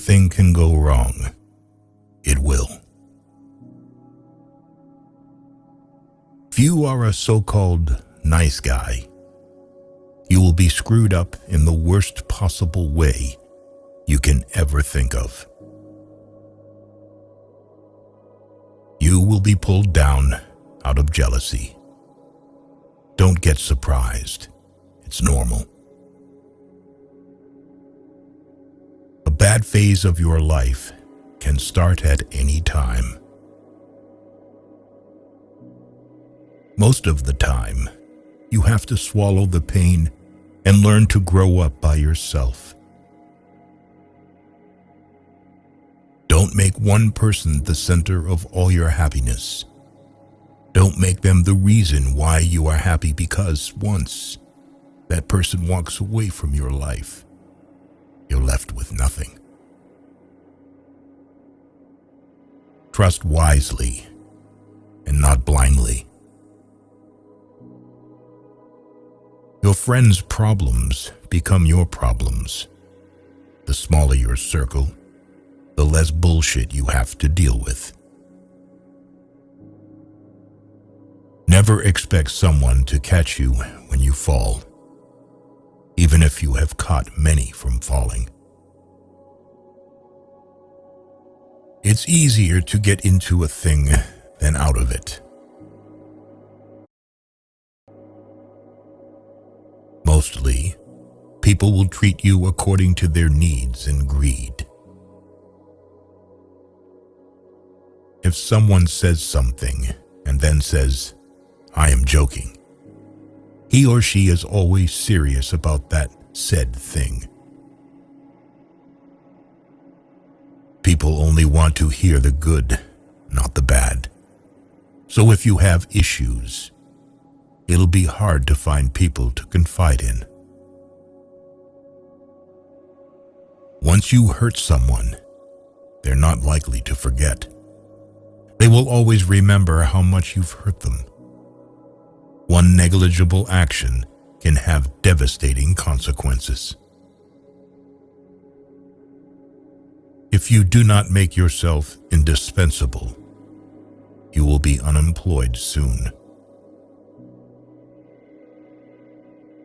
anything can go wrong, it will. If you are a so-called nice guy, you will be screwed up in the worst possible way you can ever think of. You will be pulled down out of jealousy. Don't get surprised. It's normal. A bad phase of your life can start at any time. Most of the time, you have to swallow the pain and learn to grow up by yourself. Don't make one person the center of all your happiness. Don't make them the reason why you are happy, because once that person walks away from your life, you're left with nothing. Trust wisely and not blindly. Your friends' problems become your problems. The smaller your circle, the less bullshit you have to deal with. Never expect someone to catch you when you fall, even if you have caught many from falling. It's easier to get into a thing than out of it. Mostly, people will treat you according to their needs and greed. If someone says something and then says, "I am joking," he or she is always serious about that said thing. People only want to hear the good, not the bad. So if you have issues, it'll be hard to find people to confide in. Once you hurt someone, they're not likely to forget. They will always remember how much you've hurt them. One negligible action can have devastating consequences. If you do not make yourself indispensable, you will be unemployed soon.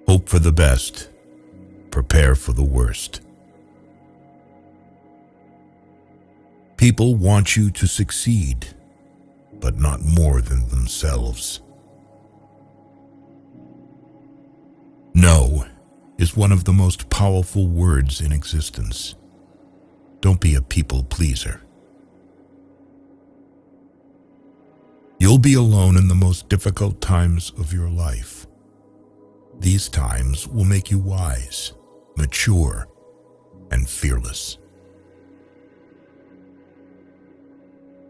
Hope for the best, prepare for the worst. People want you to succeed, but not more than themselves. No is one of the most powerful words in existence. Don't be a people pleaser. You'll be alone in the most difficult times of your life. These times will make you wise, mature, and fearless.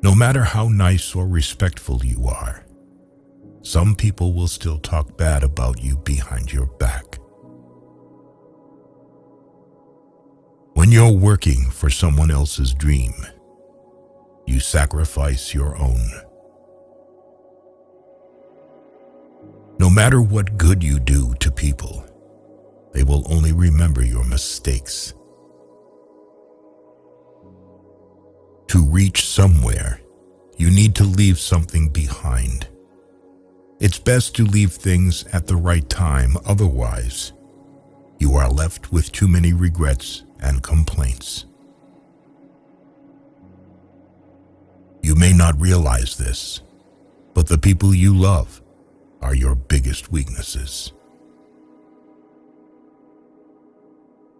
No matter how nice or respectful you are, some people will still talk bad about you behind your back. When you're working for someone else's dream, you sacrifice your own. No matter what good you do to people, they will only remember your mistakes. To reach somewhere, you need to leave something behind. It's best to leave things at the right time, otherwise, you are left with too many regrets and complaints. You may not realize this, but the people you love are your biggest weaknesses.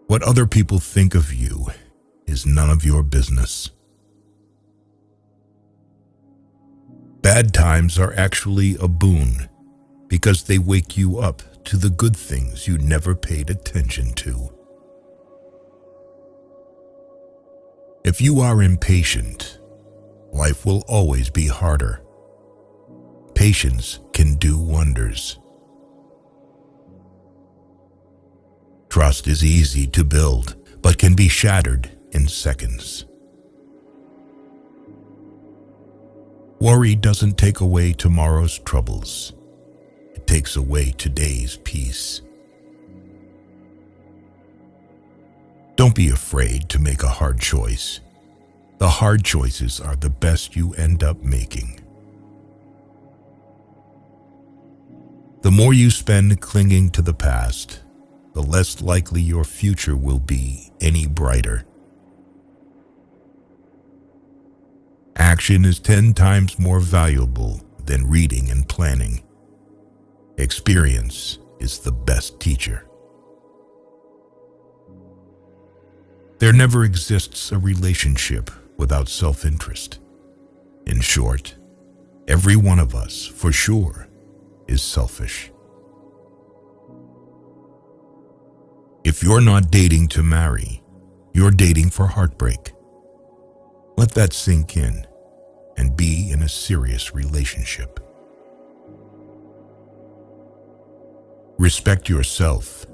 What other people think of you is none of your business. Bad times are actually a boon because they wake you up to the good things you never paid attention to. If you are impatient, life will always be harder. Patience can do wonders. Trust is easy to build, but can be shattered in seconds. Worry doesn't take away tomorrow's troubles. It takes away today's peace. Don't be afraid to make a hard choice. The hard choices are the best you end up making. The more you spend clinging to the past, the less likely your future will be any brighter. Action is 10 times more valuable than reading and planning. Experience is the best teacher. There never exists a relationship without self-interest. In short, every one of us, for sure, is selfish. If you're not dating to marry, you're dating for heartbreak. Let that sink in and be in a serious relationship. Respect yourself,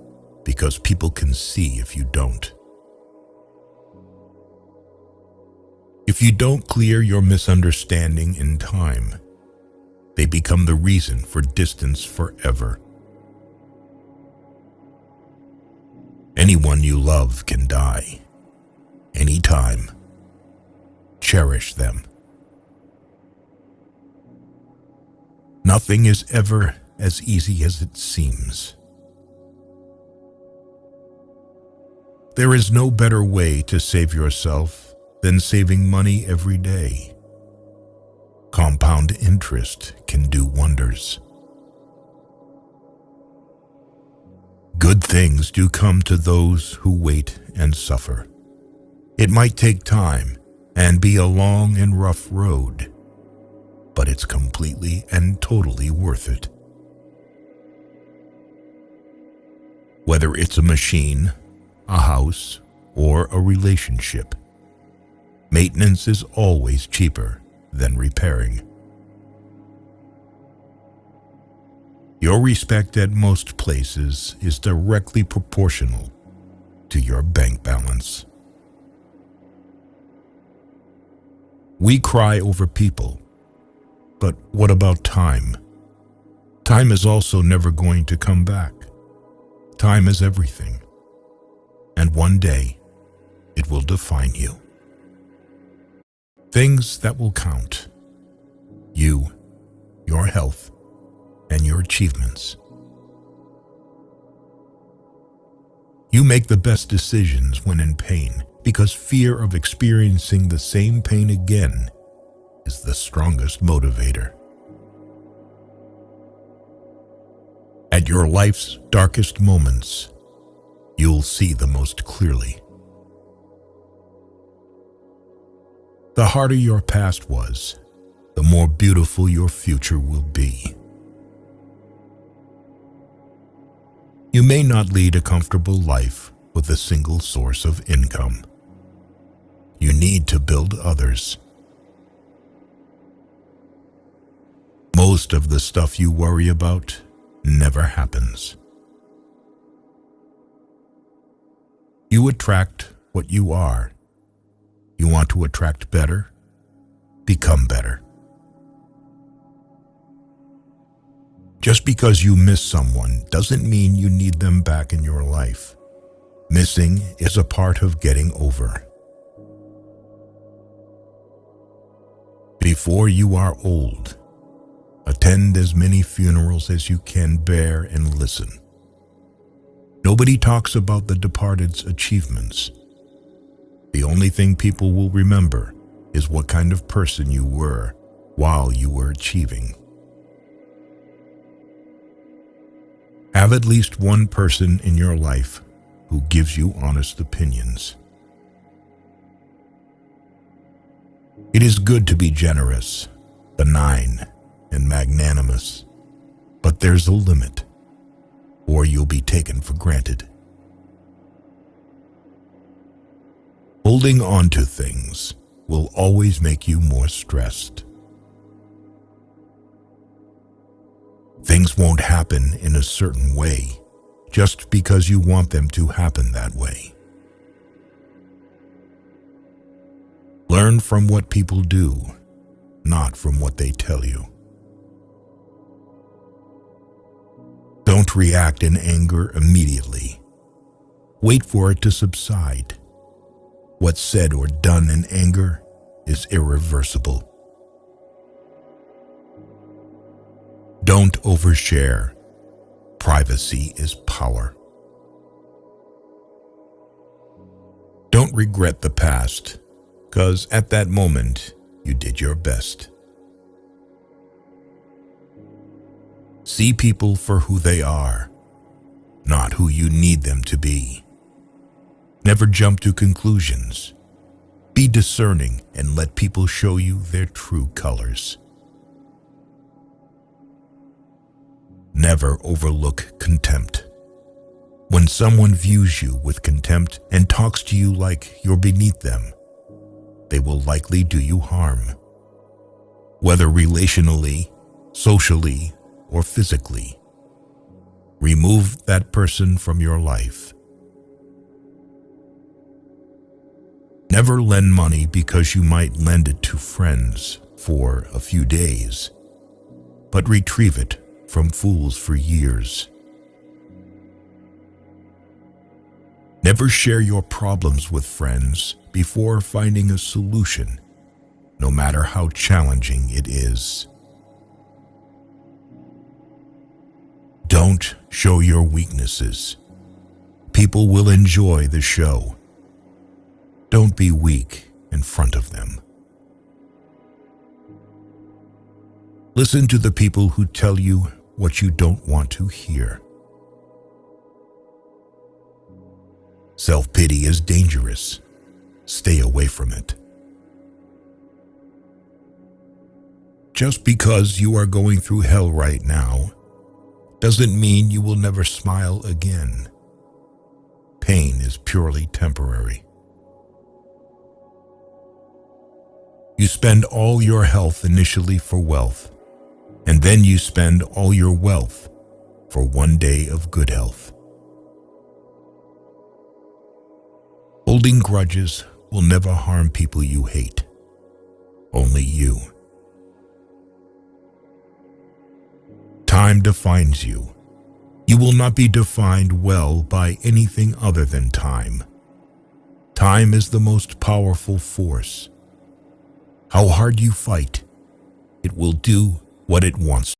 because people can see if you don't. If you don't clear your misunderstanding in time, they become the reason for distance forever. Anyone you love can die, anytime. Cherish them. Nothing is ever as easy as it seems. There is no better way to save yourself than saving money every day. Compound interest can do wonders. Good things do come to those who wait and suffer. It might take time and be a long and rough road, but it's completely and totally worth it. Whether it's a machine, a house, or a relationship, maintenance is always cheaper than repairing. Your respect at most places is directly proportional to your bank balance. We cry over people, but what about time? Time is also never going to come back. Time is everything, and one day it will define you. Things that will count: you, your health, and your achievements. You make the best decisions when in pain, because fear of experiencing the same pain again is the strongest motivator. At your life's darkest moments, you'll see the most clearly. The harder your past was, the more beautiful your future will be. You may not lead a comfortable life with a single source of income. You need to build others. Most of the stuff you worry about never happens. You attract what you are. You want to attract better? Become better. Just because you miss someone doesn't mean you need them back in your life. Missing is a part of getting over. Before you are old, attend as many funerals as you can bear and listen. Nobody talks about the departed's achievements. The only thing people will remember is what kind of person you were while you were achieving. Have at least one person in your life who gives you honest opinions. It is good to be generous, benign, and magnanimous, but there's a limit, or you'll be taken for granted. Holding on to things will always make you more stressed. Things won't happen in a certain way just because you want them to happen that way. Learn from what people do, not from what they tell you. Don't react in anger immediately. Wait for it to subside. What's said or done in anger is irreversible. Don't overshare. Privacy is power. Don't regret the past, because at that moment, you did your best. See people for who they are, not who you need them to be. Never jump to conclusions. Be discerning and let people show you their true colors. Never overlook contempt. When someone views you with contempt and talks to you like you're beneath them, they will likely do you harm. Whether relationally, socially, or physically, remove that person from your life. Never lend money because you might lend it to friends for a few days, but retrieve it from fools for years. Never share your problems with friends before finding a solution, no matter how challenging it is. Don't show your weaknesses. People will enjoy the show. Don't be weak in front of them. Listen to the people who tell you what you don't want to hear. Self-pity is dangerous. Stay away from it. Just because you are going through hell right now doesn't mean you will never smile again. Pain is purely temporary. You spend all your health initially for wealth, and then you spend all your wealth for one day of good health. Holding grudges will never harm people you hate, only you. Time defines you. You will not be defined well by anything other than time. Time is the most powerful force. How hard you fight, it will do what it wants